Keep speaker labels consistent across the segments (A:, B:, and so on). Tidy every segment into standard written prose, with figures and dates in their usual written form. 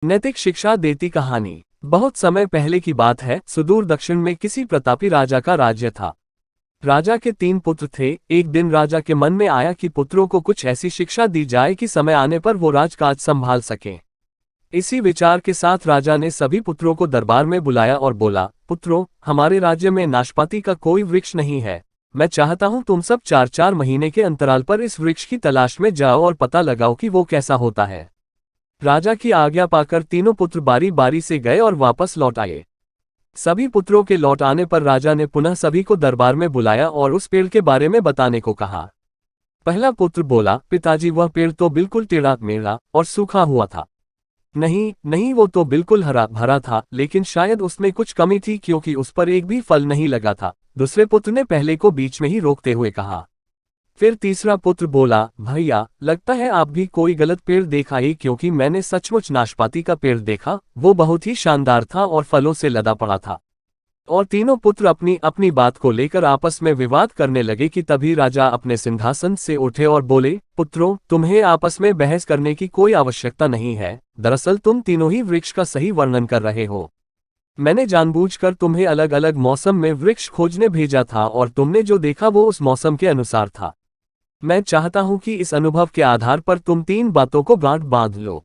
A: नैतिक शिक्षा देती कहानी। बहुत समय पहले की बात है, सुदूर दक्षिण में किसी प्रतापी राजा का राज्य था। राजा के 3 पुत्र थे। एक दिन राजा के मन में आया कि पुत्रों को कुछ ऐसी शिक्षा दी जाए कि समय आने पर वो राजकाज संभाल सकें। इसी विचार के साथ राजा ने सभी पुत्रों को दरबार में बुलाया और बोला, पुत्रों, हमारे राज्य में नाशपाती का कोई वृक्ष नहीं है। मैं चाहता हूं तुम सब 4-4 महीने के अंतराल पर इस वृक्ष की तलाश में जाओ और पता लगाओ कि वो कैसा होता है। राजा की आज्ञा पाकर तीनों पुत्र बारी बारी से गए और वापस लौट आए। सभी पुत्रों के लौट आने पर राजा ने पुनः सभी को दरबार में बुलाया और उस पेड़ के बारे में बताने को कहा। पहला पुत्र बोला, पिताजी, वह पेड़ तो बिल्कुल टेढ़ा मेढ़ा और सूखा हुआ था। नहीं नहीं, वो तो बिल्कुल हरा भरा था, लेकिन शायद उसमें कुछ कमी थी क्योंकि उस पर एक भी फल नहीं लगा था। दूसरे पुत्र ने पहले को बीच में ही रोकते हुए कहा। फिर तीसरा पुत्र बोला, भैया, लगता है आप भी कोई गलत पेड़ देख आए, क्योंकि मैंने सचमुच नाशपाती का पेड़ देखा। वो बहुत ही शानदार था और फलों से लदा पड़ा था। और तीनों पुत्र अपनी अपनी बात को लेकर आपस में विवाद करने लगे कि तभी राजा अपने सिंहासन से उठे और बोले, पुत्रों, तुम्हें आपस में बहस करने की कोई आवश्यकता नहीं है। दरअसल तुम तीनों ही वृक्ष का सही वर्णन कर रहे हो। मैंने जानबूझकर तुम्हें अलग अलग मौसम में वृक्ष खोजने भेजा था और तुमने जो देखा वो उस मौसम के अनुसार था। मैं चाहता हूं कि इस अनुभव के आधार पर तुम 3 बातों को गांठ बांध लो।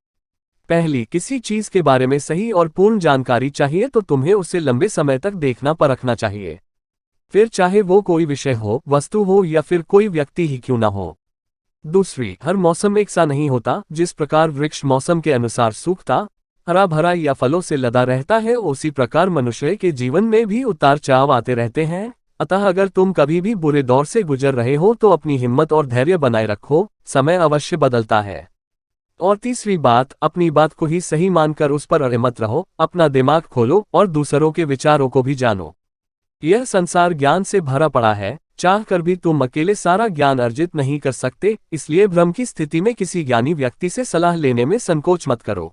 A: पहली, किसी चीज के बारे में सही और पूर्ण जानकारी चाहिए तो तुम्हें उसे लंबे समय तक देखना परखना चाहिए। फिर चाहे वो कोई विषय हो, वस्तु हो या फिर कोई व्यक्ति ही क्यों ना हो। दूसरी, हर मौसम एक सा नहीं होता। जिस प्रकार वृक्ष मौसम के अनुसार सूखता, हरा भरा या फलों से लदा रहता है, उसी प्रकार मनुष्य के जीवन में भी उतार चढ़ाव आते रहते हैं। अतः अगर तुम कभी भी बुरे दौर से गुजर रहे हो तो अपनी हिम्मत और धैर्य बनाए रखो, समय अवश्य बदलता है। और तीसरी बात, अपनी बात को ही सही मानकर उस पर अड़े मत रहो, अपना दिमाग खोलो और दूसरों के विचारों को भी जानो। यह संसार ज्ञान से भरा पड़ा है, चाहकर भी तुम अकेले सारा ज्ञान अर्जित नहीं कर सकते, इसलिए भ्रम की स्थिति में किसी ज्ञानी व्यक्ति से सलाह लेने में संकोच मत करो।